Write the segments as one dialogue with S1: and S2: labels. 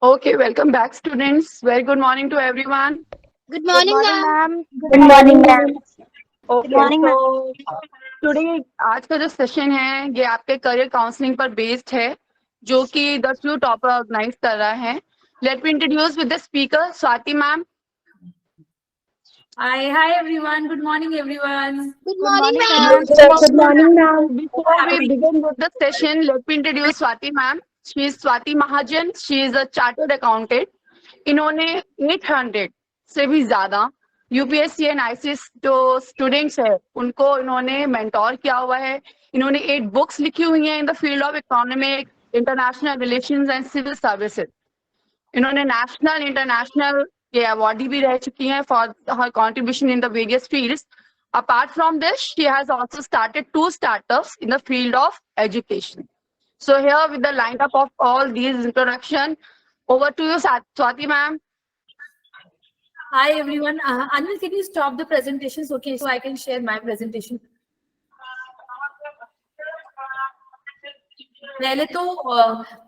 S1: Okay, welcome back, students. Very good morning to everyone.
S2: Good
S3: Good
S2: morning,
S3: morning,
S2: ma'am.
S3: ma'am.
S4: Good morning, ma'am.
S3: Good
S1: Okay,
S3: morning,
S1: so
S3: ma'am.
S1: Today आज का जो session है ये आपके career counselling पर based है, जो कि 10 टॉपर ऑर्गेनाइज कर रहा है. Let me introduce with the speaker Swati ma'am.
S5: Hi everyone. Good morning everyone.
S2: Good
S3: Good
S2: morning,
S3: morning,
S2: ma'am.
S3: ma'am.
S4: Good morning, ma'am.
S1: Before we begin with the session, let me introduce Swati ma'am. She is Swati Mahajan. She is a chartered accountant. इन्होंने 800 से भी ज्यादा UPSC and ICS जो students है उनको इन्होंने mentor किया हुआ है. इन्होंने 8 बुक्स लिखी हुई हैं in the field of economic, international relations and civil services. इन्होंने नेशनल इंटरनेशनल के अवार्डी भी रह चुकी हैं for her contribution in the various fields. Apart from this, she has also started 2 startups in the field of education. So here with the lineup of all these introduction, over to you, Swati ma'am.
S5: Hi everyone. Anil, can you stop the presentations? Okay, so I can share my presentation. पहले तो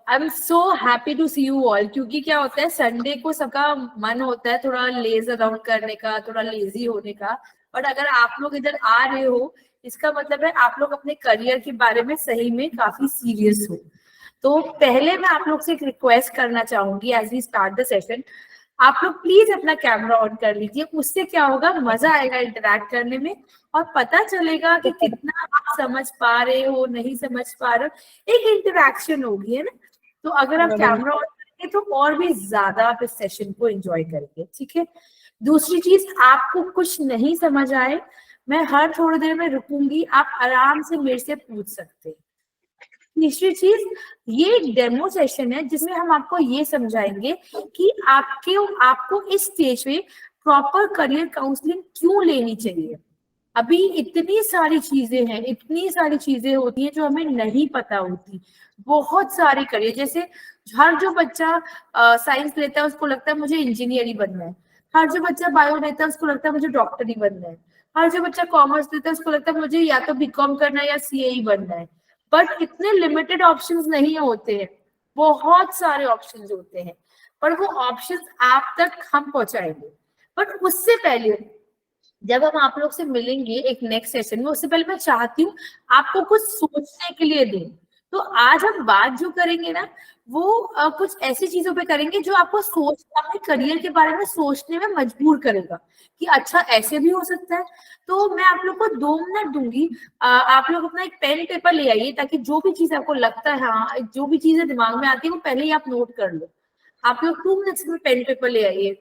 S5: I am so happy to see you all, क्योंकि क्या होता है Sunday को सबका मन होता है थोड़ा लेज अराउंड करने का, थोड़ा लेजी होने का. बट अगर आप लोग इधर आ रहे हो इसका मतलब है आप लोग अपने करियर के बारे में सही में काफी सीरियस हो. तो पहले मैं आप लोग से एक रिक्वेस्ट करना चाहूंगी as we start the session, आप लोग प्लीज अपना कैमरा ऑन कर लीजिए. उससे क्या होगा, मजा आएगा इंटरैक्ट करने में और पता चलेगा कि कितना आप समझ पा रहे हो, नहीं समझ पा रहे हो, एक इंटरैक्शन होगी, है ना. तो अगर आप कैमरा ऑन करेंगे तो और भी ज्यादा आप इस सेशन को एंजॉय करेंगे. ठीक है. दूसरी चीज, आपको कुछ नहीं समझ आए मैं हर थोड़ी देर में रुकूंगी, आप आराम से मेरे से पूछ सकते हैं. तीसरी चीज, ये एक डेमो सेशन है जिसमें हम आपको ये समझाएंगे कि आपको इस स्टेज पे प्रॉपर करियर काउंसलिंग क्यों लेनी चाहिए. अभी इतनी सारी चीजें हैं, इतनी सारी चीजें होती हैं जो हमें नहीं पता होती. बहुत सारे करियर, जैसे हर जो बच्चा साइंस लेता है उसको लगता है मुझे इंजीनियर ही बनना है. हर जो बच्चा बायो लेता है उसको लगता है मुझे डॉक्टर ही बनना है. हर जो बच्चा कॉमर्स लेता है उसको लगता है मुझे या तो बीकॉम करना है या सीए ही बनना है. बट इतने लिमिटेड ऑप्शंस नहीं होते हैं, बहुत सारे ऑप्शंस होते हैं, पर वो ऑप्शंस आप तक हम पहुंचाएंगे. बट उससे पहले जब हम आप लोग से मिलेंगे एक नेक्स्ट सेशन में, उससे पहले मैं चाहती हूँ आपको कुछ सोचने के लिए दें. तो आज हम बात जो करेंगे ना वो कुछ ऐसी चीजों पे करेंगे जो आपको अपने करियर के बारे में सोचने में मजबूर करेगा कि अच्छा ऐसे भी हो सकता है. तो मैं आप लोग को 2 मिनट दूंगी. आप लोग अपना एक पेन पेपर ले आइए ताकि जो भी चीज आपको लगता है, हाँ जो भी चीजें दिमाग में आती है वो पहले ही आप नोट कर लो. आप लोग 2 मिनट्स में पेन पेपर ले आइए.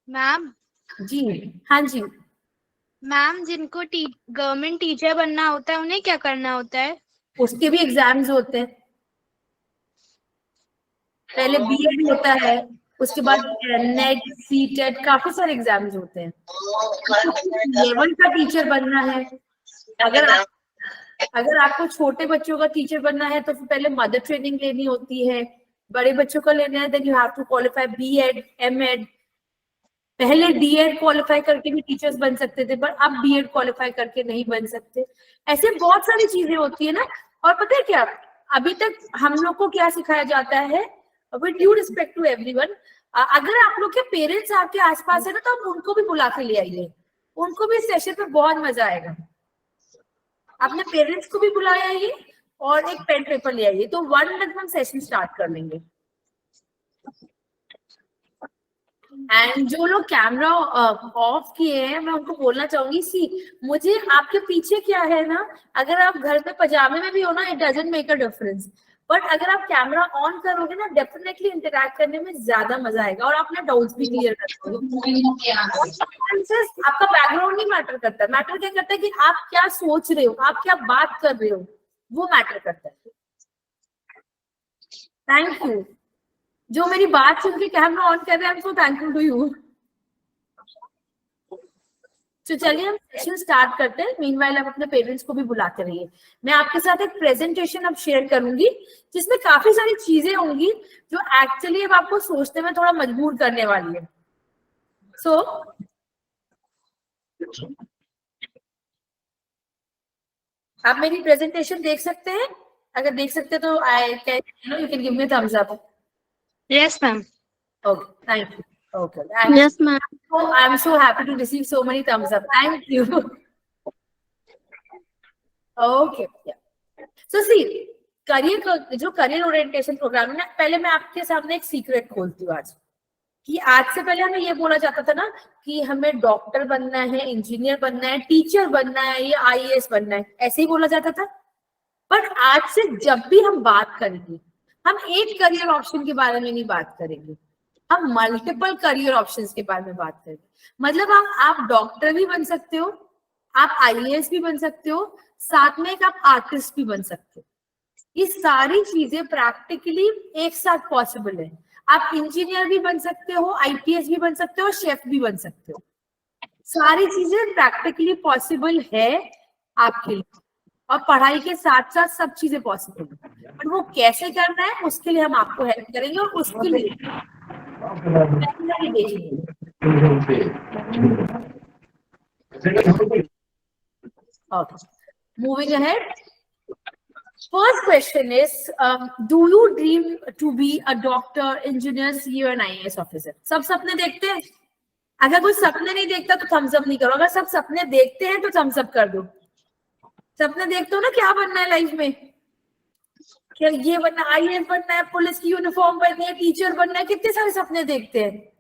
S2: मैम.
S5: जी हाँ जी.
S2: मैम, जिनको गवर्नमेंट टीचर बनना होता है उन्हें क्या करना होता है?
S5: उसके भी एग्जाम्स होते हैं. पहले बीएड होता है, उसके बाद नेट, सीटेट, काफी सारे एग्जाम्स होते हैं. लेवल का टीचर बनना है, अगर आपको छोटे बच्चों का टीचर बनना है तो फिर पहले मदर ट्रेनिंग लेनी होती है. बड़े बच्चों का लेना है then you have to qualify BEd, MEd. पहले डीएड क्वालिफाई करके भी टीचर्स बन सकते थे, पर अब बीएड क्वालिफाई करके नहीं बन सकते. ऐसे बहुत सारी चीजें होती है ना. और पता है क्या, अभी तक हम लोग को क्या सिखाया जाता है, with due respect to everyone, अगर आप लोग के पेरेंट्स आपके आसपास है ना तो आप उनको भी बुला के ले आइए, उनको भी सेशन में बहुत मजा आएगा. अपने पेरेंट्स को भी बुलाया आइए और एक पेन पेपर ले आइए. तो 1 मिनट में हम सेशन स्टार्ट कर लेंगे. एंड जो लोग कैमरा ऑफ किए हैं मैं उनको बोलना चाहूंगी, मुझे आपके पीछे क्या है ना, अगर आप घर में पजामे में भी हो ना it doesn't make a difference, but अगर आप कैमरा ऑन करोगे ना डेफिनेटली इंटरैक्ट करने में ज्यादा मजा आएगा और अपने डाउट्स भी क्लियर कर पाओगे. आपका बैकग्राउंड नहीं मैटर करता, मैटर क्या करता है कि आप क्या सोच रहे हो, आप क्या बात कर रहे हो, वो मैटर करता है. Thank you. जो मेरी बात सुन के कैमरा ऑन कर रहे हैं, सो थैंकफुल टू यू. तो चलिए हम सेशन स्टार्ट करते हैं. मीनवाइल आप अपने पेरेंट्स को भी बुलाते रहिए. मैं आपके साथ एक प्रेजेंटेशन अब शेयर करूंगी जिसमें काफी सारी चीजें होंगी जो एक्चुअली अब आपको सोचने में थोड़ा मजबूर करने वाली है. सो आप मेरी प्रेजेंटेशन देख सकते हैं. अगर देख सकते तो I can you can give me thumbs up.
S2: Yes, ma'am.
S5: Okay, thank you. Okay.
S4: Yes, ma'am.
S5: I'm so happy to receive so many thumbs up. Thank you. Okay. Yeah. So see, जो career orientation programme है ना, पहले मैं आपके सामने एक secret खोलती हूँ आज, कि आज से पहले हमें ये बोला जाता था ना कि हमें डॉक्टर बनना है, इंजीनियर बनना है, टीचर बनना है या आईएएस बनना है, ऐसे ही बोला जाता था. बट आज से जब भी हम बात करेंगे, हम एक करियर ऑप्शन के बारे में नहीं बात करेंगे, हम मल्टीपल करियर ऑप्शंस के बारे में बात करेंगे. मतलब आप डॉक्टर भी बन सकते हो, आप आईएएस भी बन सकते हो, साथ में एक आप आर्टिस्ट भी बन सकते हो. ये सारी चीजें प्रैक्टिकली एक साथ पॉसिबल है. आप इंजीनियर भी बन सकते हो, आईपीएस भी बन सकते हो, शेफ भी बन सकते हो. सारी चीजें प्रैक्टिकली पॉसिबल है आपके लिए, और पढ़ाई के साथ साथ सब चीजें पॉसिबल है. बट वो कैसे करना है उसके लिए हम आपको हेल्प करेंगे, और उसके लिए moving ahead. First question is, do you dream to be a doctor, engineer, CEO and IAS officer? सब सपने देखते हैं? अगर कोई सपने नहीं देखता तो थम्स अप नहीं करो. अगर सब सपने देखते हैं तो थम्स अप कर दो. सपने देखते हो ना क्या बनना है लाइफ में, क्या ये बनना, आईएएस बनना है, पुलिस की यूनिफॉर्म बननी है, टीचर बनना है, कितने सारे सपने देखते हैं.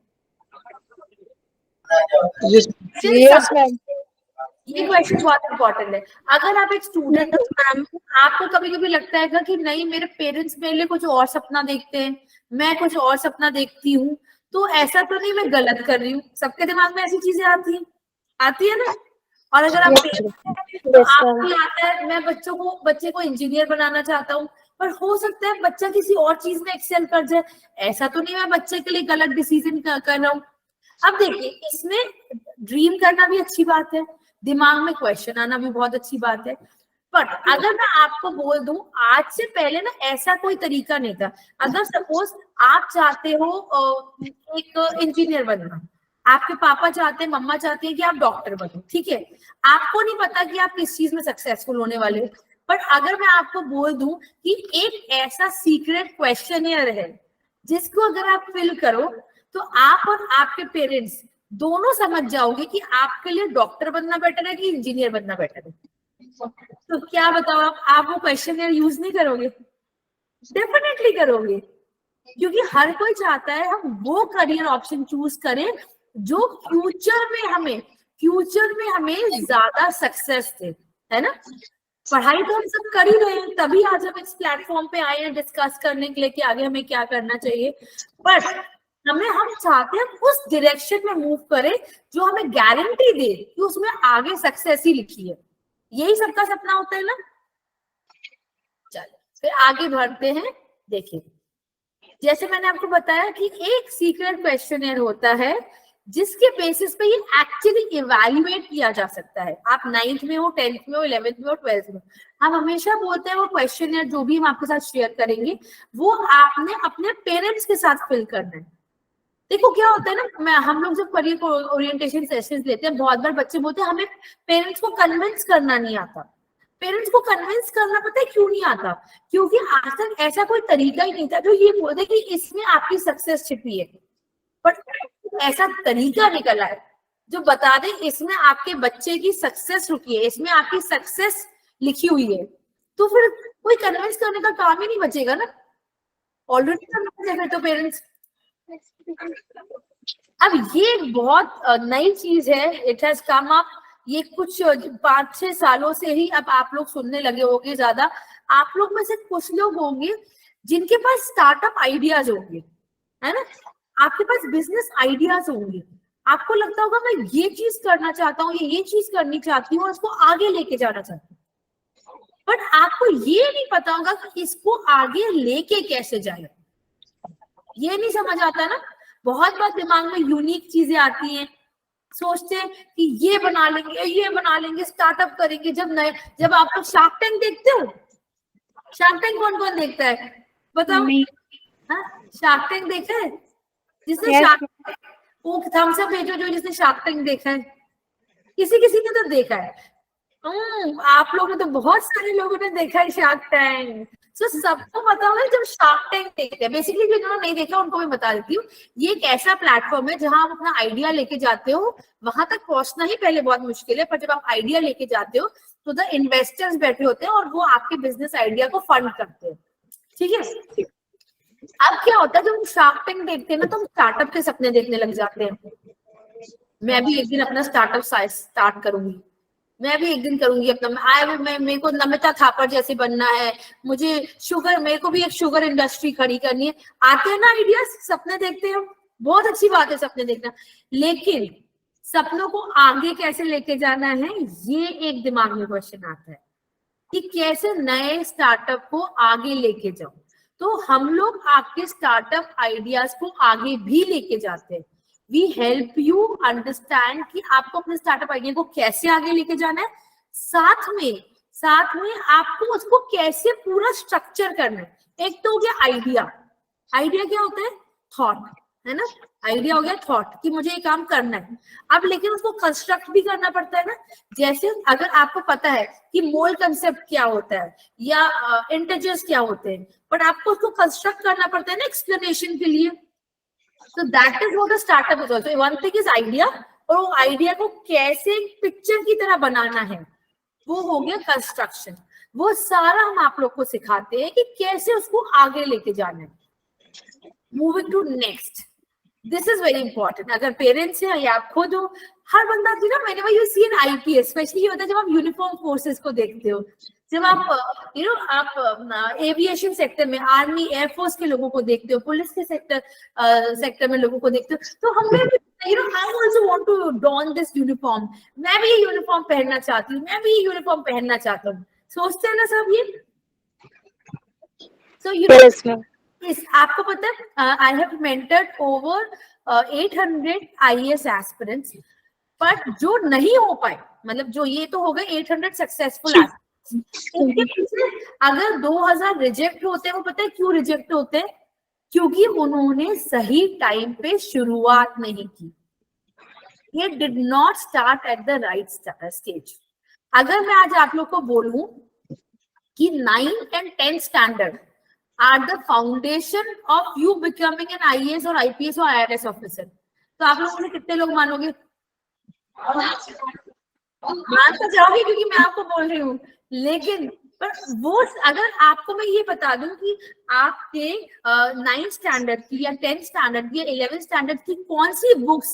S4: Yes, ma'am.
S5: ये क्वेश्चन बहुत इंपॉर्टेंट है. अगर आप एक स्टूडेंट हो, आपको कभी कभी लगता है कि नहीं मेरे पेरेंट्स मेरे लिए कुछ और सपना देखते हैं, मैं कुछ और सपना देखती हूँ, तो ऐसा तो नहीं मैं गलत कर रही हूँ. सबके दिमाग में ऐसी चीजें आती है ना. और अगर आप तो आपको आता है मैं बच्चे को इंजीनियर बनाना चाहता हूँ, पर हो सकता है बच्चा किसी और चीज में एक्सेल कर जाए. ऐसा तो नहीं मैं बच्चे के लिए गलत डिसीजन कर रहा हूँ. अब देखिए, इसमें ड्रीम करना भी अच्छी बात है, दिमाग में क्वेश्चन आना भी बहुत अच्छी बात है. बट अगर मैं आपको बोल दूं, आज से पहले ना ऐसा कोई तरीका नहीं था. अगर सपोज आप चाहते हो एक इंजीनियर बनना, आपके पापा चाहते हैं, मम्मा चाहती है कि आप डॉक्टर बनो, ठीक है, आपको नहीं पता कि आप किस चीज में सक्सेसफुल होने वाले हो. बट अगर मैं आपको बोल दूं कि एक ऐसा सीक्रेट क्वेश्चनियर है जिसको अगर आप फिल करो तो आप और आपके पेरेंट्स दोनों समझ जाओगे कि आपके लिए डॉक्टर बनना बेटर है कि इंजीनियर बनना बेटर है. तो क्या बताओ, आप वो क्वेश्चनियर यूज नहीं करोगे? डेफिनेटली करोगे, क्योंकि हर कोई चाहता है हम वो करियर ऑप्शन चूज करें जो फ्यूचर में हमें ज्यादा सक्सेस दे, है ना. पढ़ाई तो हम सब कर ही रहे हैं, तभी आज हम इस प्लेटफॉर्म पे आए हैं डिस्कस करने के लिए कि आगे हमें क्या करना चाहिए. पर हम चाहते हैं उस डायरेक्शन में मूव करें जो हमें गारंटी दे कि उसमें आगे सक्सेस ही लिखी है. यही सबका सपना होता है ना. चलो फिर आगे बढ़ते हैं. देखिए, जैसे मैंने आपको बताया कि एक सीक्रेट क्वेश्चनियर होता है जिसके बेसिस पे ये एक्चुअली इवैल्यूएट किया जा सकता है. आप 9th में हो, 10th में हो, 11th में हो, 12th में. हम हमेशा बोलते हैं वो क्वेश्चनियर जो भी हम आपके साथ शेयर करेंगे वो आपने अपने पेरेंट्स के साथ फिल करना है. देखो क्या होता है ना, हम लोग जब करियर ओरिएंटेशन सेशंस लेते हैं, बहुत बार बच्चे बोलते हैं हमें पेरेंट्स को कन्विंस करना नहीं आता. पेरेंट्स को कन्विंस करना पता है क्यों नहीं आता? क्योंकि आज तक ऐसा कोई तरीका ही नहीं था जो ये बोलते कि इसमें आपकी सक्सेस छिपी है. बट ऐसा तरीका निकला है जो बता दे इसमें आपके बच्चे की सक्सेस रुकी है, इसमें आपकी सक्सेस लिखी हुई है. तो फिर कोई कन्विंस करने का काम ही नहीं बचेगा ना, ऑलरेडी कन्विंस है फिर तो पेरेंट्स. अब ये एक बहुत नई चीज है, इट हैज कम अप. ये कुछ 5-6 सालों से ही अब आप लोग सुनने लगे होंगे ज्यादा. आप लोग में से कुछ लोग होंगे जिनके पास स्टार्टअप आइडियाज होंगे, है ना. आपके पास बिजनेस आइडियाज होंगे, आपको लगता होगा मैं ये चीज करना चाहता हूँ, ये चीज करनी चाहती हूँ और उसको आगे लेके जाना चाहती हूँ. बट आपको ये नहीं पता होगा कि इसको आगे लेके कैसे जाए. ये नहीं समझ आता ना. बहुत बार दिमाग में यूनिक चीजें आती हैं, सोचते हैं कि ये बना लेंगे, स्टार्टअप करेंगे. जब आप लोग शार्क टैंक देखते हो, शार्क टैंक कौन कौन देखता है बताओ? शार्क टैंक देखा है? जिसने शार्क, वो थम्स अप भेजो जो जिसने शार्क टैंक देखा है. किसी ने तो देखा है. आप लोगों ने तो, बहुत सारे लोगों ने देखा है शार्क टैंक. So, सबको पता होगा जब शार्क टैंक देखते हैं, बेसिकली जो जिन्होंने नहीं देखा उनको मैं बता देती हूँ, ये एक ऐसा प्लेटफॉर्म है जहां आप अपना आइडिया लेके जाते हो, वहां तक पहुंचना ही पहले बहुत मुश्किल है, पर जब आप आइडिया लेके जाते हो तो द इन्वेस्टर्स बैठे होते हैं और वो आपके बिजनेस आइडिया को फंड करते हैं, ठीक है। अब क्या होता है जब हम शार्क टैंक देखते हैं ना, तो हम स्टार्टअप के सपने देखने लग जाते हैं। मैं भी एक दिन अपना स्टार्टअप स्टार्ट करूंगी, मैं भी एक दिन करूंगी अपना, मेरे को नमिता थापर जैसे बनना है, मुझे मेरे को भी एक शुगर इंडस्ट्री खड़ी करनी है। आते हैं ना आइडियाज, सपने देखते हो, बहुत अच्छी बात है सपने देखना, लेकिन सपनों को आगे कैसे लेके जाना है, ये एक दिमाग में क्वेश्चन आता है कि कैसे नए स्टार्टअप को आगे लेके जाओ। तो हम लोग आपके स्टार्टअप आइडियाज को आगे भी लेके जाते हैं। वी हेल्प यू अंडरस्टैंड कि आपको अपने स्टार्टअप आइडिया को कैसे आगे लेके जाना है, साथ में आपको उसको कैसे पूरा स्ट्रक्चर करना है। एक तो हो गया आइडिया क्या होता है, थॉट, है ना, आइडिया हो गया थॉट कि मुझे ये काम करना है। अब लेकिन उसको कंस्ट्रक्ट भी करना पड़ता है ना, जैसे अगर आपको पता है कि मोल कंसेप्ट क्या होता है या इंटीजर्स क्या होते हैं, बट आपको उसको कंस्ट्रक्ट करना पड़ता है ना एक्सप्लेनेशन के लिए। So that is what a startup is also. One thing is idea, और वो आइडिया को कैसे पिक्चर की तरह बनाना है, वो हो गया कंस्ट्रक्शन। वो सारा हम आप लोग को सिखाते हैं कि कैसे उसको आगे लेके जाना है। Moving to next, this is very important. अगर पेरेंट्स हैं या आप खुद हो, हर बंदा ना, मैंने you see in IPS, specially ये होता है जब आप यूनिफॉर्म फोर्सेस को देखते हो, जब आप आप एविएशन सेक्टर में आर्मी एयरफोर्स के लोगों को देखते हो, पुलिस के सेक्टर में लोगों को देखते हो, तो हमें I also want to don this uniform, मैं भी ये यूनिफॉर्म पहनना चाहती हूँ, मैं भी ये यूनिफॉर्म पहनना चाहता हूँ, सोचते हैं ना सब ये। सो आपको पता है, I have mentored over 800 IAS aspirants, पर जो नहीं हो पाए, मतलब जो ये तो हो गए 800 सक्सेसफुल एस्पिरेंट्स, इनके पीछे अगर 2000 रिजेक्ट होते हैं, वो पता है क्यों रिजेक्ट होते हैं? क्योंकि उन्होंने सही टाइम पे शुरुआत नहीं की। ये did not start at the right stage. अगर मैं आज आप लोग को बोलूं कि 9th and 10th standard are the foundation of you becoming an IAS और IPS और IRS ऑफिसर, तो आप लोगों ने कितने लोग मानोगे? मान तो जाओगे क्योंकि मैं आपको बोल रही हूँ, लेकिन पर वो अगर आपको मैं ये बता दूं कि आपके 9th स्टैंडर्ड की या 10th स्टैंडर्ड की या 11th स्टैंडर्ड की कौन सी बुक्स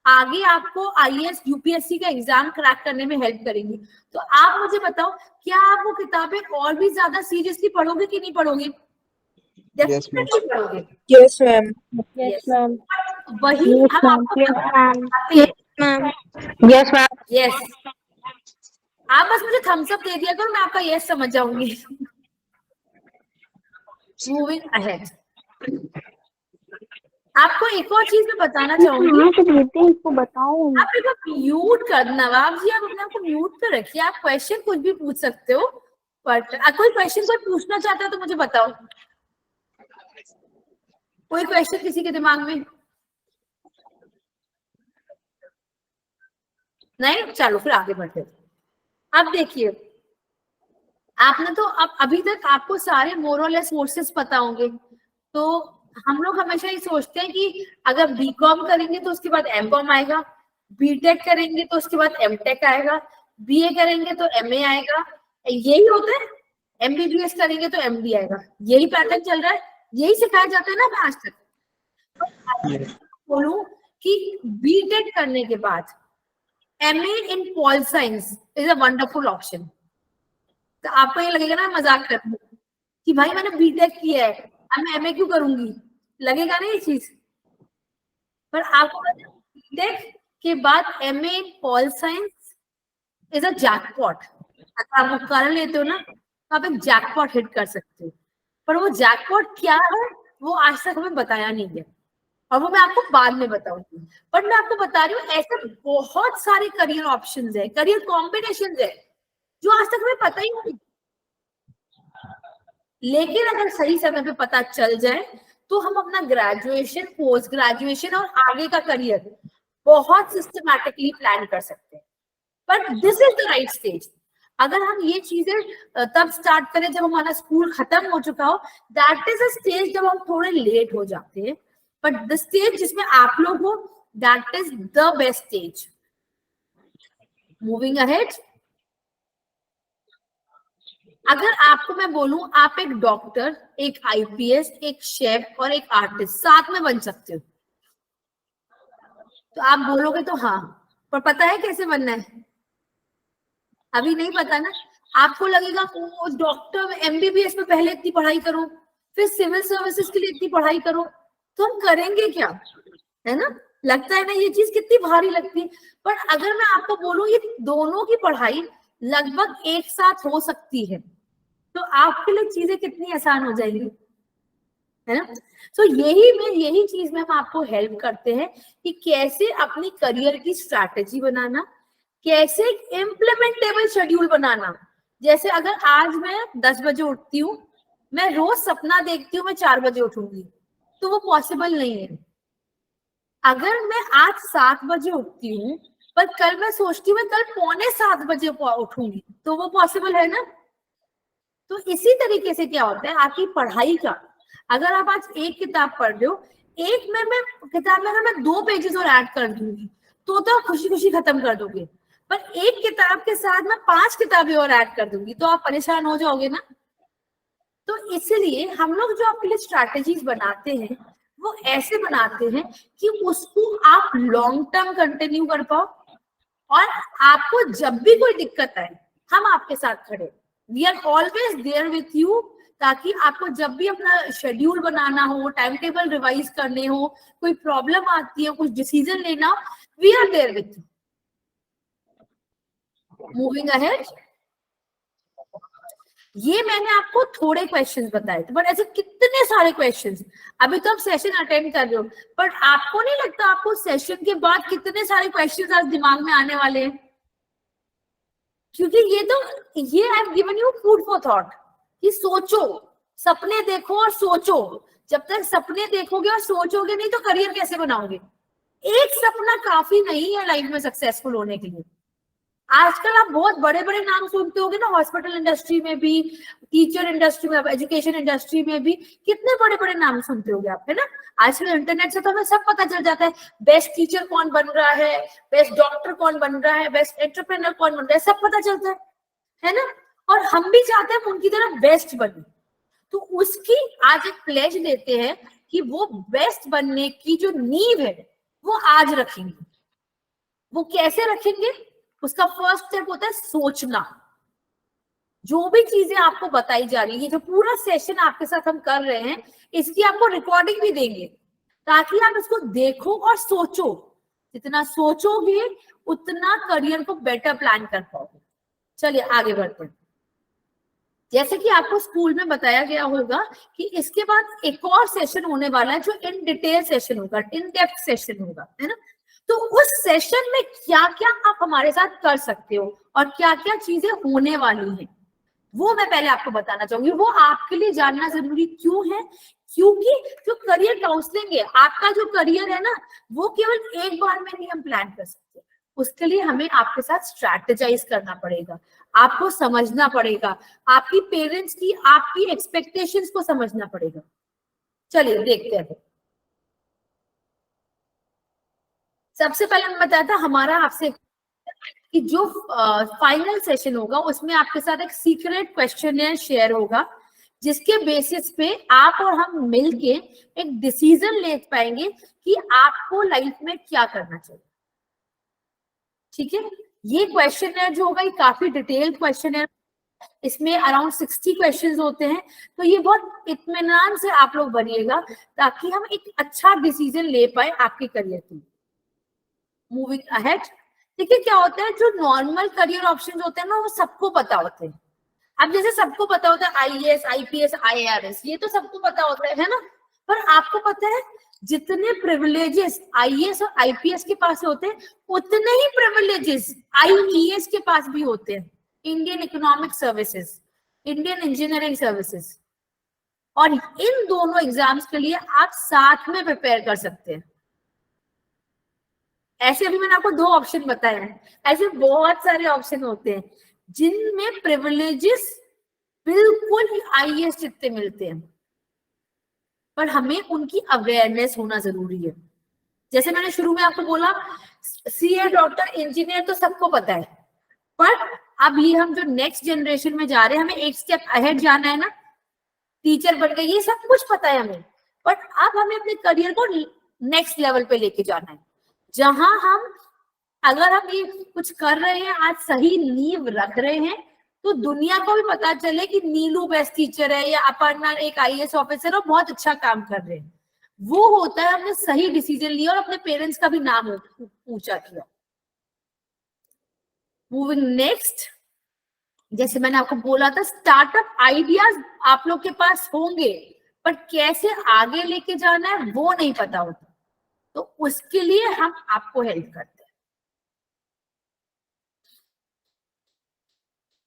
S5: आगे आपको IAS UPSC का एग्जाम क्रैक करने में हेल्प करेंगी, तो आप मुझे बताओ, क्या आप वो किताबें और भी ज्यादा सीरियसली पढ़ोगे कि नहीं पढ़ोगे? डेफिनेटली पढ़ोगे।
S4: Yes, ma'am. Yes, ma'am.
S5: वही
S4: Yes,
S5: हम
S4: ma'am.
S5: आपको
S2: मैम
S4: Yes, ma'am.
S5: यस, आप बस मुझे थम्स अप दे दिया करो, मैं आपका यस समझ जाऊंगी। मूविंग अहेड, आपको एक और चीज मैं बताना चाहूंगी,
S4: इसको बताओ।
S5: आप एक म्यूट कर, नवाब जी आप अपने आप को म्यूट कर रखिए, आप क्वेश्चन कुछ भी पूछ सकते हो, बट कोई क्वेश्चन कोई पूछना चाहता है तो मुझे बताओ। कोई क्वेश्चन किसी के दिमाग में नहीं? चलो फिर आगे बढ़ते। अब देखिए, आपने तो अब अभी तक आपको सारे मोरलेस कोर्सेज पता होंगे, तो हम लोग हमेशा ये सोचते हैं कि अगर बीकॉम करेंगे तो उसके बाद एमकॉम आएगा, बीटेक करेंगे तो उसके बाद एमटेक आएगा, बीए करेंगे तो एमए आएगा, यही होता है, एमबीबीएस करेंगे तो एमडी आएगा, यही पैटर्न चल रहा है, यही सिखाया जाता है ना आज तक। बोलूं कि बीटेक करने के बाद MA in Pol Science is a wonderful option। तो आपको ये लगेगा ना मजाक कर रही हूँ कि भाई मैंने बीटेक किया है, अब मैं MA क्यों करूंगी, लगेगा ना ये चीज, पर आपको बीटेक के बाद MA in Pol Science is a jackpot। अगर आप वो कर लेते हो ना तो आप एक जैकपॉट हिट कर सकते हो, पर वो जैकपॉट क्या है वो आज तक हमें बताया नहीं गया, और वो मैं आपको बाद में बताऊंगी। बट मैं आपको बता रही हूँ ऐसे बहुत सारे करियर ऑप्शंस है, करियर कॉम्बिनेशंस है जो आज तक हमें पता ही नहीं, लेकिन अगर सही समय पे पता चल जाए तो हम अपना ग्रेजुएशन, पोस्ट ग्रेजुएशन और आगे का करियर बहुत सिस्टमैटिकली प्लान कर सकते हैं। But this is the right stage. अगर हम ये चीजें तब स्टार्ट करें जब हमारा स्कूल खत्म हो चुका हो, दैट इज अ स्टेज जब हम थोड़े लेट हो जाते हैं, बट द स्टेज जिसमें आप लोग हो, that is the best stage. Moving ahead. अगर आपको मैं बोलूं आप एक डॉक्टर, एक आईपीएस, एक शेफ और एक आर्टिस्ट साथ में बन सकते हो, तो आप बोलोगे तो हाँ, पर पता है कैसे बनना है? अभी नहीं पता ना. आपको लगेगा वो डॉक्टर एमबीबीएस में पहले इतनी पढ़ाई करो, फिर सिविल सर्विसेज के लिए इतनी पढ़ाई करो, तो हम करेंगे क्या? है ना, लगता है ना ये चीज कितनी भारी लगती है. पर अगर मैं आपको बोलूं ये दोनों की पढ़ाई लगभग एक साथ हो सकती है, तो आपके लिए चीजें कितनी आसान हो जाएंगी, है ना. तो यही चीज में हम आपको हेल्प करते हैं कि कैसे अपनी करियर की स्ट्रैटेजी बनाना, कैसे इम्प्लीमेंटेबल शेड्यूल बनाना. जैसे अगर आज मैं 10 बजे उठती हूँ, मैं रोज सपना देखती हूँ मैं 4 बजे उठूंगी, तो वो पॉसिबल नहीं है. अगर मैं आज 7 बजे उठती हूँ पर कल मैं सोचती हूँ मैं कल 6:45 बजे उठूंगी, तो वो पॉसिबल है ना. तो इसी तरीके से क्या होता है आपकी पढ़ाई का, अगर आप आज एक किताब पढ़ रहे हो, एक में मैं किताब में अगर मैं 2 पेजेस और ऐड कर दूंगी तो आप खुशी खुशी खत्म कर दोगे, पर एक किताब के साथ मैं 5 किताबें और ऐड कर दूंगी तो आप परेशान हो जाओगे ना. तो इसलिए हम लोग जो आपके लिए स्ट्रैटेजीज बनाते हैं वो ऐसे बनाते हैं कि उसको आप लॉन्ग टर्म कंटिन्यू कर पाओ, और आपको जब भी कोई दिक्कत आए हम आपके साथ खड़े, we are always there with you, ताकि आपको जब भी अपना शेड्यूल बनाना हो, टाइम टेबल रिवाइज करने हो, कोई प्रॉब्लम आती है, कुछ डिसीजन लेना हो, we are there with you. Moving ahead. ये मैंने आपको थोड़े क्वेश्चंस बताए थे, बट ऐसे कितने सारे क्वेश्चंस. अभी तो आप सेशन अटेंड कर रहे हो, बट आपको नहीं लगता आपको सेशन के बाद कितने सारे क्वेश्चंस आज दिमाग में आने वाले हैं? क्योंकि ये I have given you food for thought कि सोचो, सपने देखो और सोचो. जब तक सपने देखोगे और सोचोगे नहीं तो करियर कैसे बनाओगे? एक सपना काफी नहीं है लाइफ में सक्सेसफुल होने के लिए. आजकल आप बहुत बड़े बड़े नाम सुनते होगे ना, हॉस्पिटल इंडस्ट्री में भी, टीचर इंडस्ट्री में, एजुकेशन इंडस्ट्री में भी कितने बड़े बड़े नाम सुनते होगे आप, है ना. आजकल इंटरनेट से तो हमें सब पता चल जाता है, बेस्ट टीचर कौन बन रहा है, बेस्ट डॉक्टर कौन बन रहा है, बेस्ट एंटरप्रेन्योर कौन बन रहा है, सब पता चलता है ना. और हम भी चाहते हैं उनकी तरह बेस्ट बने, तो उसकी आज एक प्लेज लेते हैं कि वो बेस्ट बनने की जो नींव है वो आज रखेंगे. वो कैसे रखेंगे? उसका फर्स्ट स्टेप होता है सोचना. जो भी चीजें आपको बताई जा रही है, जो पूरा सेशन आपके साथ हम कर रहे हैं, इसकी आपको रिकॉर्डिंग भी देंगे ताकि आप इसको देखो और सोचो. जितना सोचोगे उतना करियर को बेटर प्लान कर पाओगे. चलिए आगे बढ़ते हैं. जैसे कि आपको स्कूल में बताया गया होगा कि इसके बाद एक और सेशन होने वाला है जो इन डिटेल सेशन होगा, इन डेप्थ सेशन होगा, है ना. तो उस सेशन में क्या क्या आप हमारे साथ कर सकते हो और क्या क्या चीजें होने वाली हैं, वो मैं पहले आपको बताना चाहूंगी. वो आपके लिए जानना जरूरी क्यों है? क्योंकि जो करियर काउंसलिंग है, आपका जो करियर है ना, वो केवल एक बार में नहीं हम प्लान कर सकते. उसके लिए हमें आपके साथ स्ट्रैटेजाइज करना पड़ेगा, आपको समझना पड़ेगा, आपकी पेरेंट्स की, आपकी एक्सपेक्टेशंस को समझना पड़ेगा. चलिए देखते हैं. सबसे पहले मैं बताया था हमारा आपसे कि जो फाइनल सेशन होगा उसमें आपके साथ एक सीक्रेट क्वेश्चनर शेयर होगा, जिसके बेसिस पे आप और हम मिलके एक डिसीजन ले पाएंगे कि आपको लाइफ में क्या करना चाहिए. ठीक है. ये क्वेश्चनर जो होगा ये काफी डिटेल्ड क्वेश्चनर, इसमें अराउंड 60 क्वेश्चंस होते हैं. तो ये बहुत इत्मीनान से आप लोग बनिएगा ताकि हम एक अच्छा डिसीजन ले पाए आपके करियर के लिए. Moving ahead. देखिए क्या होता है, जो नॉर्मल करियर ऑप्शंस होते हैं ना वो सबको पता होते हैं. अब जैसे सबको पता होता है आईएएस, आईपीएस, आईआरएस, ये तो सबको पता होता है ना. पर आपको पता है जितने प्रिविलेजेस आईएएस और आईपीएस के पास होते हैं उतने ही प्रिविलेजेस आईईएस के पास भी होते हैं. Indian economic services, Indian engineering services. और इन दोनों एग्जाम्स के लिए आप साथ में प्रिपेयर कर सकते हैं. ऐसे अभी मैंने आपको 2 ऑप्शन बताए हैं, ऐसे बहुत सारे ऑप्शन होते हैं. जिनमें प्रिविलेजेस बिल्कुल आईएएस जितने मिलते हैं, पर हमें उनकी अवेयरनेस होना जरूरी है। जैसे मैंने शुरू में आपको बोला, सीए, डॉक्टर, इंजीनियर तो सबको पता है, पर अब ये हम जो नेक्स्ट जनरेशन में जा रहे हैं, हमें एक स्टेप अहेड जाना है ना। टीचर बन गए, ये सब कुछ पता है हमें, बट अब हमें अपने करियर को नेक्स्ट लेवल पे लेके जाना है, जहां हम, अगर हम ये कुछ कर रहे हैं, आज सही नींव रख रहे हैं, तो दुनिया को भी पता चले कि नीलू बेस्ट टीचर है या अपर्णा एक आईएएस ऑफिसर है, बहुत अच्छा काम कर रहे हैं। वो होता है हमने सही डिसीजन लिया और अपने पेरेंट्स का भी नाम ऊंचा किया। मूविंग नेक्स्ट, जैसे मैंने आपको बोला था, स्टार्टअप आइडियाज आप लोग के पास होंगे, पर कैसे आगे लेके जाना है वो नहीं पता होता, तो उसके लिए हम आपको हेल्प करते हैं।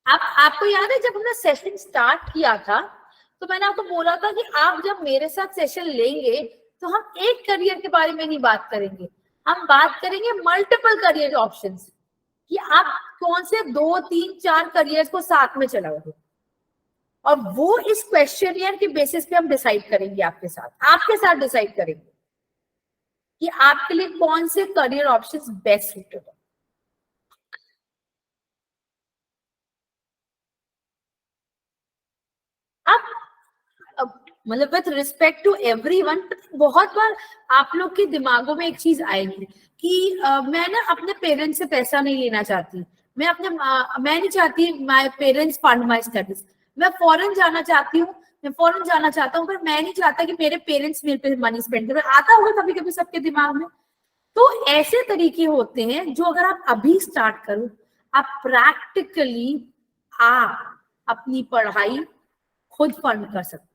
S5: आपको याद है जब हमने सेशन स्टार्ट किया था, तो मैंने आपको बोला था कि आप जब मेरे साथ सेशन लेंगे तो हम एक करियर के बारे में नहीं बात करेंगे, हम बात करेंगे मल्टीपल करियर ऑप्शंस, कि आप कौन से 2, 3, 4 करियर्स को साथ में चलाओगे, और वो इस क्वेश्चनियर के बेसिस पे हम डिसाइड करेंगे, आपके साथ डिसाइड करेंगे कि आपके लिए कौन से करियर ऑप्शंस बेस्ट सूटेड है। मतलब विथ रिस्पेक्ट टू एवरीवन, बहुत बार आप लोग के दिमागों में एक चीज आएगी कि मैं ना अपने पेरेंट्स से पैसा नहीं लेना चाहती, मैं नहीं चाहती my parents fund my studies, मैं फॉरेन जाना चाहती हूँ, मैं फॉरेन जाना चाहता हूँ, पर मैं नहीं चाहता कि मेरे पेरेंट्स मेरे पे मनी स्पेंड करें। आता होगा कभी कभी सबके दिमाग में। तो ऐसे तरीके होते हैं जो अगर आप अभी स्टार्ट करो, आप प्रैक्टिकली आप अपनी पढ़ाई खुद फंड कर सकते हो।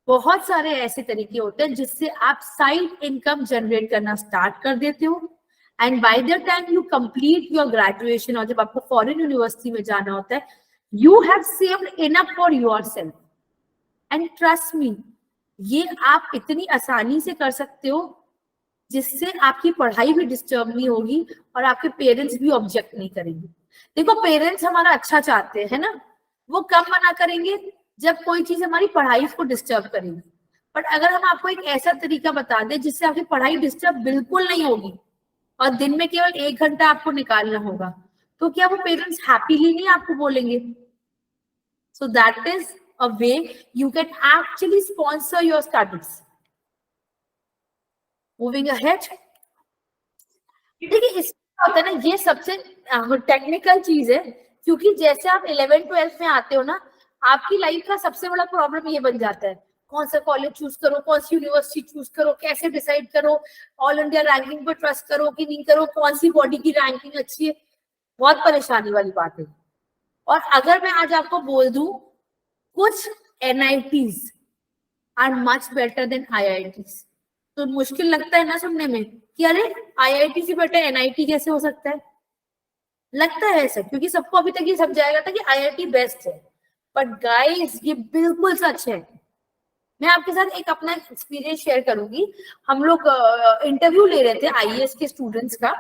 S5: बहुत सारे ऐसे तरीके होते हैं जिससे आप साइड इनकम जनरेट करना स्टार्ट कर देते हो, and by the time you complete your graduation, और जब आपको फॉरेन यूनिवर्सिटी में जाना होता है, you have saved enough for yourself. And trust me, ये आप इतनी आसानी से कर सकते हो जिससे आपकी पढ़ाई भी डिस्टर्ब नहीं होगी और आपके पेरेंट्स भी ऑब्जेक्ट नहीं करेंगे। देखो, पेरेंट्स हमारा अच्छा चाहते हैं ना, वो कब मना करेंगे जब कोई चीज हमारी पढ़ाई को डिस्टर्ब करेगी। बट अगर हम आपको एक ऐसा तरीका बता दें जिससे आपकी पढ़ाई डिस्टर्ब बिल्कुल नहीं होगी और दिन में केवल 1 घंटा आपको निकालना होगा, तो क्या वो पेरेंट्स हैप्पीली नहीं आपको बोलेंगे? So that is a way you can actually sponsor your studies. Moving ahead, देखिए इसमें होता है ना, ये सबसे टेक्निकल चीज है, क्योंकि जैसे आप 11th 12th में आते हो ना, आपकी लाइफ का सबसे बड़ा प्रॉब्लम ये बन जाता है, कौन सा कॉलेज चूज करो, कौन सी यूनिवर्सिटी चूज करो, कैसे डिसाइड करो, ऑल इंडिया रैंकिंग पर ट्रस्ट करो कि नहीं करो, कौन सी बॉडी की रैंकिंग अच्छी है। बहुत परेशानी वाली बात है। और अगर मैं आज आपको बोल दूं, कुछ NITs are much better than IITs, तो मुश्किल लगता है ना सुनने में कि अरे IIT से बेटर NIT कैसे हो सकता है। लगता है ऐसा क्योंकि सबको अभी तक ये समझाया था कि IIT बेस्ट है, बट गाइस ये बिल्कुल सच है। मैं आपके साथ एक अपना एक्सपीरियंस शेयर करूंगी। हम लोग इंटरव्यू ले रहे थे IAS के स्टूडेंट्स का।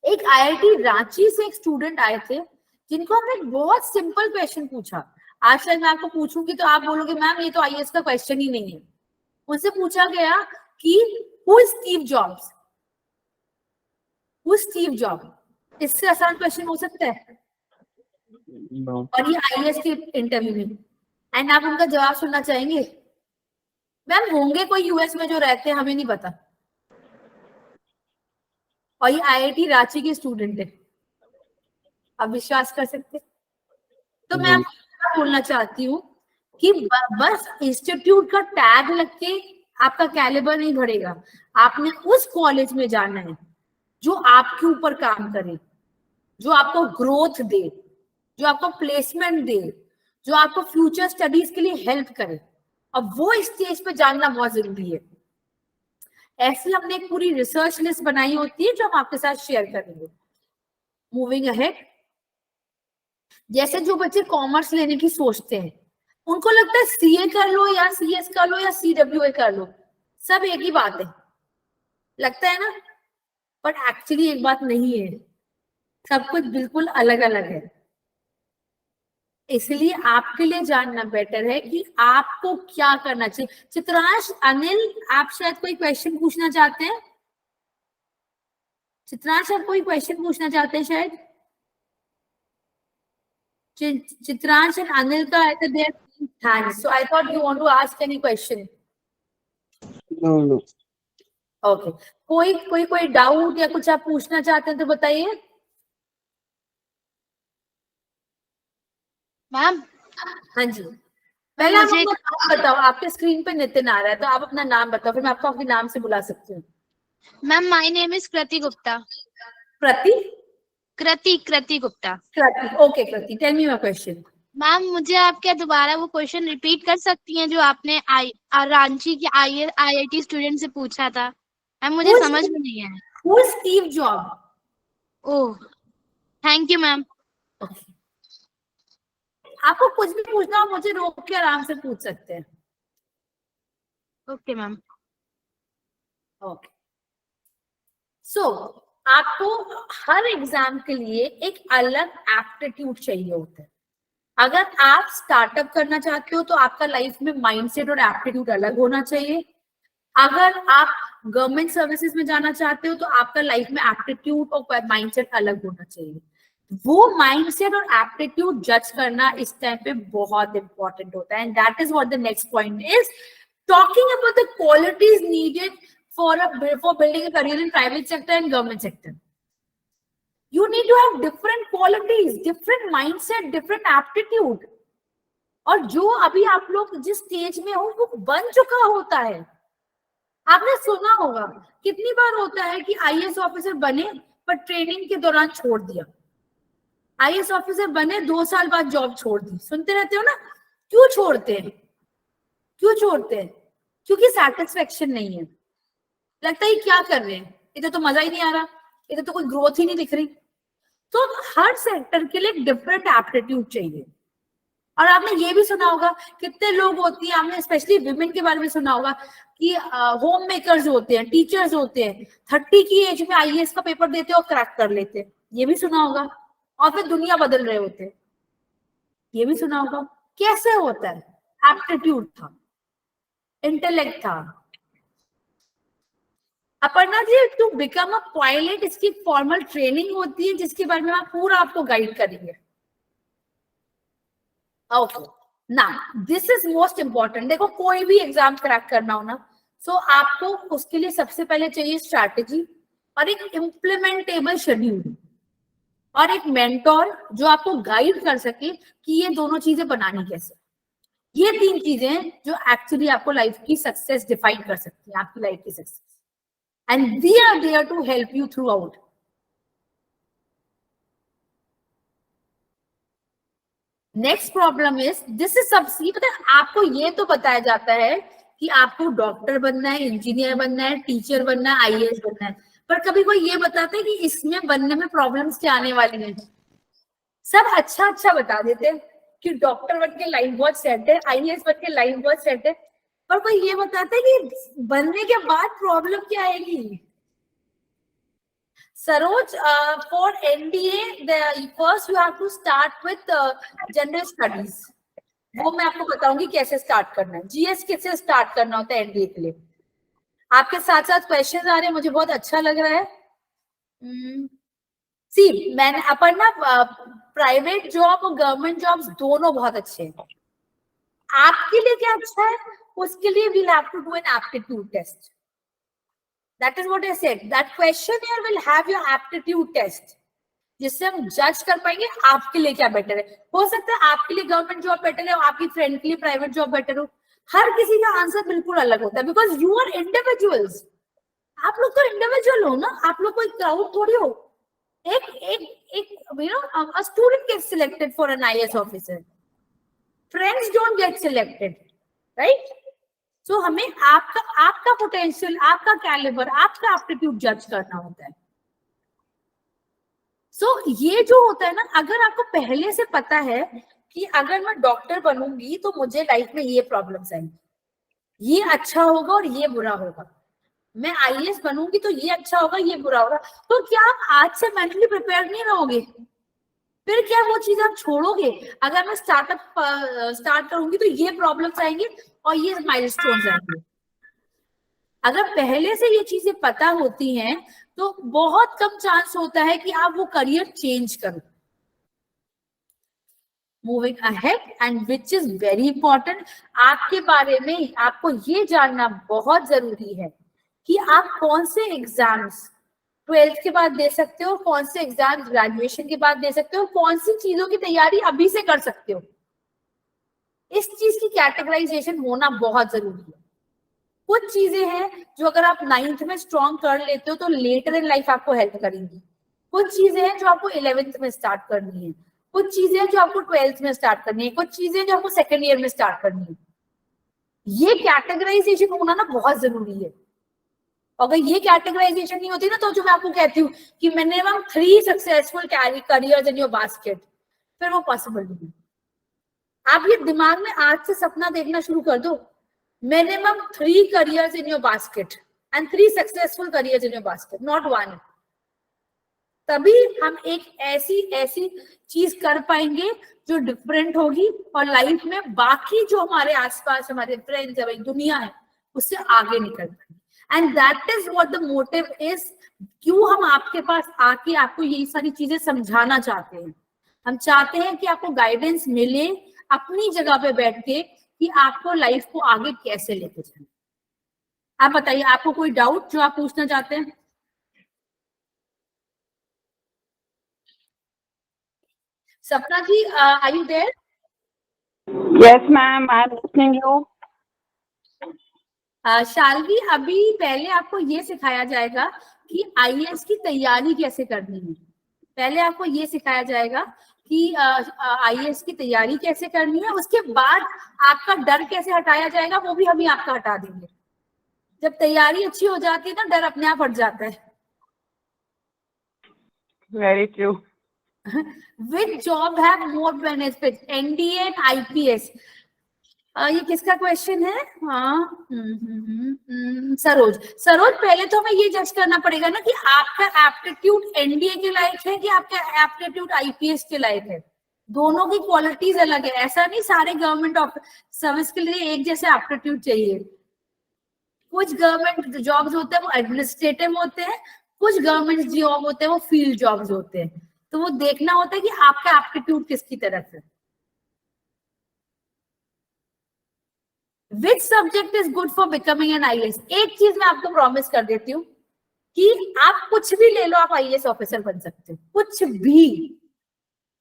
S5: एक IIT रांची से एक स्टूडेंट आए थे जिनको हमने एक बहुत सिंपल क्वेश्चन पूछा। आज शायद मैं आपको पूछूंगी तो आप बोलोगे मैम ये तो IAS का क्वेश्चन ही नहीं है। उनसे पूछा गया कि who is Steve jobs, who is Steve jobs. इससे आसान क्वेश्चन हो सकता है? No. और ये IAS के इंटरव्यू में, एंड आप उनका जवाब सुनना चाहेंगे? मैम होंगे कोई US में जो रहते हैं, हमें नहीं पता, और ये IIT रांची के स्टूडेंट है। आप विश्वास कर सकते? तो मैं आपको बोलना चाहती हूँ कि बस इंस्टीट्यूट का टैग लग के आपका कैलिबर नहीं बढ़ेगा। आपने उस कॉलेज में जाना है जो आपके ऊपर काम करे, जो आपको ग्रोथ दे, जो आपको प्लेसमेंट दे, जो आपको फ्यूचर स्टडीज के लिए हेल्प करे। अब वो स्टेज पे जानना बहुत जरूरी है। ऐसी हमने एक पूरी रिसर्च लिस्ट बनाई होती है जो हम आपके साथ शेयर करेंगे। मूविंग अहेड, जैसे जो बच्चे कॉमर्स लेने की सोचते हैं, उनको लगता है CA कर लो या CS कर लो या CWA कर लो, सब एक ही बात है, लगता है ना? बट एक्चुअली एक बात नहीं है। सब कुछ बिल्कुल अलग अलग है। इसलिए आपके लिए जानना बेटर है कि आपको क्या करना चाहिए। चित्रांश, अनिल, आप शायद कोई क्वेश्चन पूछना चाहते हैं? चित्रांश, आप कोई क्वेश्चन पूछना चाहते हैं शायद? Chitransh and Anil ka I said they have hands, so I thought you want to ask any question.
S3: No.
S5: Okay. कोई डाउट या कुछ आप पूछना चाहते हैं तो बताइए।
S2: मैम
S5: हाँ जी, पहले आप
S2: मुझे-
S5: अपना नाम बताओ। आपके स्क्रीन पे नितिन आ रहा है, तो आप अपना नाम बताओ, फिर मैं आपको आपके नाम से बुला सकती हूँ।
S2: Ma'am my name is Kriti Gupta. Kriti Gupta.
S5: Okay Kriti, tell me your question.
S2: Ma'am मुझे आप क्या दोबारा वो क्वेश्चन रिपीट कर सकती हैं जो आपने रांची की IIT स्टूडेंट से पूछा था? मैम मुझे
S5: Who's-
S2: समझ में नहीं आया।
S5: Who is Steve Jobs?
S2: Oh thank you ma'am.
S5: आपको कुछ भी पूछना हो मुझे रोक के आराम से पूछ सकते हैं।
S2: Okay ma'am.
S5: ओके, सो आपको हर एग्जाम के लिए एक अलग एप्टीट्यूड चाहिए होता है। अगर आप स्टार्टअप करना चाहते हो तो आपका लाइफ में माइंडसेट और एप्टीट्यूड अलग होना चाहिए। अगर आप गवर्नमेंट सर्विसेज में जाना चाहते हो तो आपका लाइफ में एप्टीट्यूड और माइंडसेट अलग होना चाहिए। वो माइंडसेट और एप्टीट्यूड जज करना इस टाइम पे बहुत इंपॉर्टेंट होता है, and that is what the next point is, talking about the qualities needed for building a career in private sector and government sector. You need to have different qualities, different mindset, different aptitude. और जो अभी आप लोग जिस stage में हो वो बन चुका होता है। आपने सुना होगा कितनी बार होता है कि IAS ऑफिसर बने पर ट्रेनिंग के दौरान छोड़ दिया, IAS ऑफिसर बने 2 साल बाद जॉब छोड़ दी। सुनते रहते हो ना, क्यों छोड़ते हैं? क्योंकि सैटिस्फैक्शन नहीं है। लगता है क्या कर रहे हैं, इधर तो मजा ही नहीं आ रहा, इधर तो कोई ग्रोथ ही नहीं दिख रही। तो हर सेक्टर के लिए डिफरेंट एप्टीट्यूड चाहिए। और आपने ये भी सुना होगा कितने लोग होती है, आपने स्पेशली विमेन के बारे में सुना होगा कि होम मेकर्स होते हैं, टीचर्स होते हैं, 30 की एज में IAS का पेपर देते और क्रैक कर लेते हैं, ये भी सुना होगा। और फिर दुनिया बदल रहे होते हैं, ये भी सुना होगा। कैसे होता है? एप्टीट्यूड था, इंटेलेक्ट था। Aparna ji, to become a pilot इसकी फॉर्मल ट्रेनिंग होती है जिसके बारे में आप पूरा आपको गाइड करेंगे। Okay, now this is most important. देखो कोई भी एग्जाम क्रैक करना हो ना, सो आपको उसके लिए सबसे पहले चाहिए स्ट्रैटेजी और एक इम्प्लीमेंटेबल शेड्यूल और एक मेंटोर जो आपको गाइड कर सके कि ये दोनों चीजें बनानी कैसे। ये 3 चीजें हैं जो एक्चुअली आपको लाइफ की सक्सेस डिफाइन कर सकती है, आपकी लाइफ की success. And we are there to help you throughout. Next problem is, this is सबसे पता है आपको ये तो बताया जाता है कि आपको डॉक्टर बनना है, इंजीनियर बनना है, टीचर बनना है, IAS बनना है, पर कभी कोई ये बताता है कि इसमें बनने में प्रॉब्लम्स क्या आने वाली हैं? सब अच्छा बता देते हैं कि डॉक्टर बन के लाइफ बहुत सेट है, IAS बन के लाइफ बहुत सेट है, पर कोई ये बताता है कि बनने के बाद प्रॉब्लम क्या आएगी। Saroj, for NDA, first you have to start with general studies. वो मैं आपको बताऊंगी कैसे स्टार्ट करना है। GS कैसे स्टार्ट करना होता है NDA के लिए। आपके साथ साथ क्वेश्चन आ रहे हैं, मुझे बहुत अच्छा लग रहा है। सी, मैंने अपर्णा, प्राइवेट जॉब और गवर्नमेंट जॉब्स दोनों बहुत अच्छे हैं। आपके लिए क्या अच्छा है, उसके लिए we'll have to do an aptitude test. That is what I said. That questionnaire will have your aptitude test, जिससे हम जज कर पाएंगे आपके लिए क्या बेटर है। हो सकता है आपके लिए गवर्नमेंट जॉब बेटर है, आपकी फ्रेंड के लिए प्राइवेट जॉब बेटर हो। हर किसी का आंसर बिल्कुल अलग होता है, बिकॉज यू आर इंडिविजुअल्स। आप लोग तो इंडिविजुअल हो ना, आप लोग कोई क्राउड थोड़ी हो। A student gets selected for an IAS officer. Friends don't get selected, right? So हमें आपका पोटेंशियल, आपका कैलिबर, आपका एप्टीट्यूड जज करना होता है। So ये जो होता है ना, अगर आपको पहले से पता है कि अगर मैं डॉक्टर बनूंगी तो मुझे लाइफ में ये प्रॉब्लम्स आएंगी, ये अच्छा होगा और ये बुरा होगा, मैं आईएएस बनूंगी तो ये अच्छा होगा, ये बुरा होगा, तो क्या आप आज से मेंटली प्रिपेयर नहीं रहोगे? फिर क्या वो चीज आप छोड़ोगे? अगर मैं स्टार्ट करूंगी तो ये प्रॉब्लम्स आएंगे और ये माइलस्टोन्स आएंगे। अगर पहले से ये चीजें पता होती हैं तो बहुत कम चांस होता है कि आप वो करियर चेंज करो। Moving ahead, and which is very important, आपके बारे में आपको ये जानना बहुत जरूरी है कि आप कौन से एग्जाम्स 12th के बाद दे सकते हो, कौन से एग्जाम्स ग्रेजुएशन के बाद दे सकते हो, कौन सी चीजों की तैयारी अभी से कर सकते हो। इस चीज की कैटेगराइजेशन होना बहुत जरूरी है। कुछ चीजें हैं जो अगर आप 9th में स्ट्रॉन्ग कर लेते हो तो लेटर इन लाइफ आपको हेल्प करेंगी। कुछ चीजें हैं जो आपको 11th में स्टार्ट करनी है, कुछ चीजें जो आपको 12th में स्टार्ट करनी है, कुछ चीजें जो आपको 2nd ईयर में स्टार्ट करनी है। ये कैटेगराइजेशन होना ना बहुत जरूरी है। अगर ये कैटेगराइजेशन नहीं होती ना, तो जो मैं आपको कहती हूँ कि minimum 3 successful careers in your basket, फिर वो पॉसिबल नहीं है। आप ये दिमाग में आज से सपना देखना शुरू कर दो, minimum 3 careers in your basket and 3 successful careers in your basket, not 1. तभी हम एक ऐसी चीज कर पाएंगे जो डिफरेंट होगी और लाइफ में बाकी जो हमारे आसपास हमारे फ्रेंड्स हमारी दुनिया है उससे आगे निकल पाएंगे। And that is what the motive is. क्यों हम आपके पास आके आपको यही सारी चीजें समझाना चाहते हैं? हम चाहते हैं कि आपको गाइडेंस मिले अपनी जगह पे बैठ के कि आपको लाइफ को आगे कैसे लेके जाना। आप बताइए, आपको कोई डाउट जो आप पूछना चाहते हैं? Sapna ji, are you there?
S1: Yes, ma'am. I'm listening you.
S5: Shalvi, अभी पहले आपको ये सिखाया जाएगा कि आईएएस की तैयारी कैसे करनी है। पहले आपको ये सिखाया जाएगा कि आईएएस की तैयारी कैसे करनी है, उसके बाद आपका डर कैसे हटाया जाएगा, वो भी हम ही आपका हटा देंगे। जब तैयारी अच्छी हो जाती है ना, डर अपने आप हट जाता है।
S1: Very true.
S5: Which job have more benefits, NDA and IPS? ये किसका क्वेश्चन है? हाँ, सरोज, पहले तो हमें ये जज करना पड़ेगा ना कि आपका एप्टीट्यूड एनडीए के लायक है कि आपका एप्टीट्यूड आईपीएस के लायक है। दोनों की क्वालिटीज अलग है। ऐसा नहीं सारे गवर्नमेंट सर्विस के लिए एक जैसे एप्टीट्यूड चाहिए। कुछ गवर्नमेंट जॉब्स होते हैं वो एडमिनिस्ट्रेटिव होते हैं, कुछ गवर्नमेंट जॉब होते हैं वो फील्ड जॉब्स होते हैं। तो वो देखना होता है कि आपका एप्टीट्यूड किसकी तरफ है। Which subject is good for becoming an IAS? एक चीज मैं आपको प्रॉमिस कर देती हूँ कि आप कुछ भी ले लो, आप आईएएस ऑफिसर बन सकते हो। कुछ भी,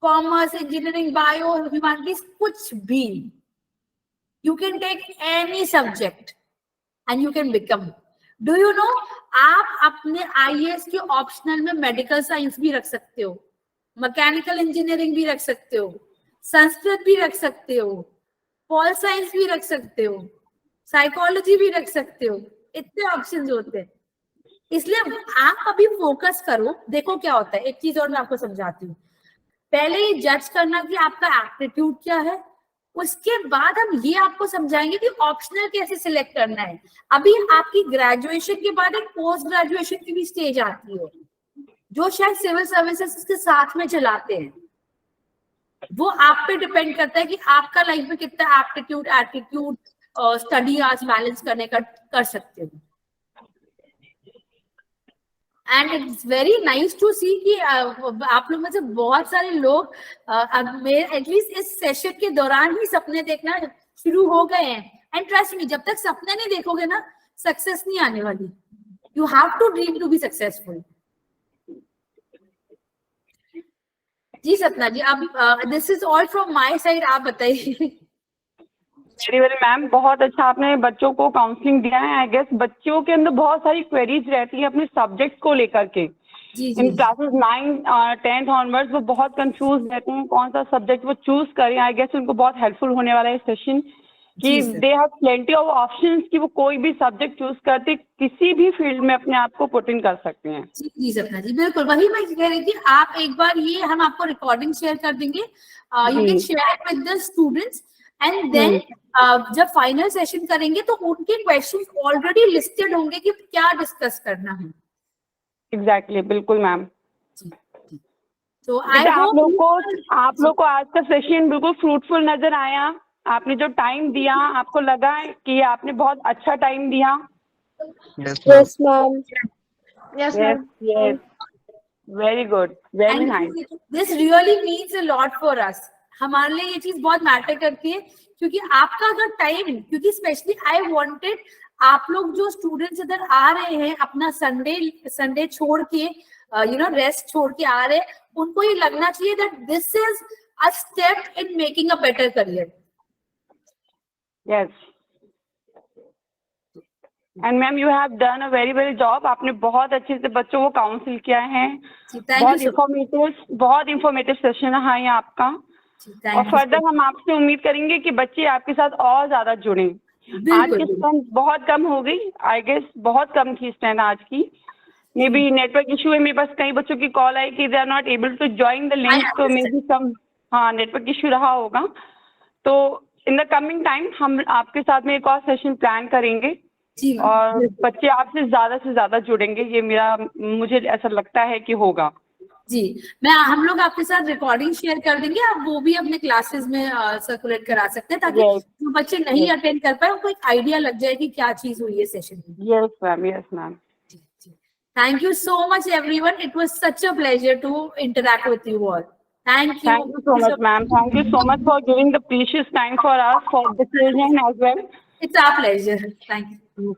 S5: कॉमर्स, इंजीनियरिंग, बायो, ह्यूमैनिटीज, कुछ भी। You can take any subject and you can become. Do you know, आप अपने आईएएस के ऑप्शनल में मेडिकल साइंस भी रख सकते हो, मैकेनिकल इंजीनियरिंग भी रख सकते हो, संस्कृत भी रख सकते हो, पॉल साइंस भी रख सकते हो, साइकोलॉजी भी रख सकते हो। इतने ऑप्शंस होते हैं। इसलिए आप अभी फोकस करो। देखो क्या होता है, एक चीज और मैं आपको समझाती हूँ। पहले ये जज करना कि आपका एप्टीट्यूड क्या है, उसके बाद हम ये आपको समझाएंगे कि ऑप्शनल कैसे सिलेक्ट करना है। अभी आपकी ग्रेजुएशन के बाद एक पोस्ट ग्रेजुएशन की भी स्टेज आती है जो शायद सिविल सर्विसेज के साथ में चलाते हैं। वो आप पे डिपेंड करता है कि आपका लाइफ में कितना एटीट्यूड स्टडी आज बैलेंस करने का कर सकते हो। And it's very nice to see कि आप लोग में से बहुत सारे लोग एटलीस्ट इस सेशन के दौरान ही सपने देखना शुरू हो गए हैं। एंड ट्रस्ट मी, जब तक सपने नहीं देखोगे ना, सक्सेस नहीं आने वाली। You have to dream to be successful. जी सपना जी, आप this is all from my side. आप बताइए।
S1: वेरी वेरी मैम, बहुत अच्छा आपने बच्चों को काउंसलिंग दिया है। आई गेस बच्चों के अंदर बहुत सारी क्वेरीज रहती है अपने सब्जेक्ट को लेकर के। इन क्लासेस 9 10th ऑनवर्ड्स वो बहुत कंफ्यूज रहते हैं कौन सा सब्जेक्ट वो चूज करें। आई गेस उनको बहुत हेल्पफुल होने वाला है सेशन कि they have plenty of options कि वो कोई भी सब्जेक्ट चूज करते किसी भी फील्ड में अपने आप को पुट इन कर सकते हैं।
S5: जी सपना जी, बिल्कुल वही मैं कह रही थी। आप एक बार ये हम आपको रिकॉर्डिंग शेयर कर देंगे। You can share it with the students and then जब फाइनल सेशन करेंगे तो उनके क्वेश्चंस ऑलरेडी लिस्टेड होंगे कि क्या डिस्कस करना है।
S1: एग्जैक्टली, बिल्कुल मैम।
S5: तो आई
S1: आप लोग को आज का सेशन बिल्कुल फ्रूटफुल नजर आया। आपने जो टाइम दिया, आपको लगा कि आपने बहुत अच्छा टाइम दिया?
S3: Yes, ma'am.
S4: Yes,
S1: Yes,
S4: ma'am.
S1: yes. Very good, very nice.
S5: This really means a lot for us. हमारे लिए ये चीज बहुत मैटर करती है, क्योंकि आपका अगर टाइम, क्योंकि स्पेशली आई वांटेड आप लोग जो स्टूडेंट्स इधर आ रहे हैं अपना संडे छोड़ के रेस्ट छोड़ के आ रहे हैं, उनको ये लगना चाहिए that this is a step in making a better career.
S1: Yes. And ma'am, you have done a very very job. आपने बहुत अच्छे से बच्चों को काउंसिल किया है। बहुत इंफॉर्मेटिव सेशन रहा है आपका। और फर्दर हम आपसे उम्मीद करेंगे कि बच्चे आपके साथ और ज्यादा जुड़े। आज की स्ट्रेंथ बहुत कम हो गई, आई गेस बहुत कम थी स्ट्रेंथ आज की। मे बी नेटवर्क इशू है, मेरे पास कई बच्चों की कॉल आई कि they are not able to join the link, तो maybe some network issue रहा होगा। तो इन द कमिंग टाइम हम आपके साथ में एक और सेशन प्लान करेंगे और बच्चे आपसे से ज्यादा जुड़ेंगे। ये मुझे ऐसा लगता है कि होगा।
S5: जी, हम लोग आपके साथ रिकॉर्डिंग शेयर कर देंगे, आप वो भी अपने क्लासेस में सर्कुलेट करा सकते हैं, ताकि जो बच्चे नहीं अटेंड कर पाए उनको एक आइडिया लग जाए कि क्या चीज हुई है सेशन में।
S1: Yes ma'am, yes ma'am.
S5: Thank you so much, everyone. It was such a pleasure to interact with you all. Thank you.
S1: Thank you so much, ma'am. Thank you so much for giving the precious time for us, for the children as well.
S5: It's our pleasure. Thank you.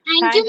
S2: Thank you,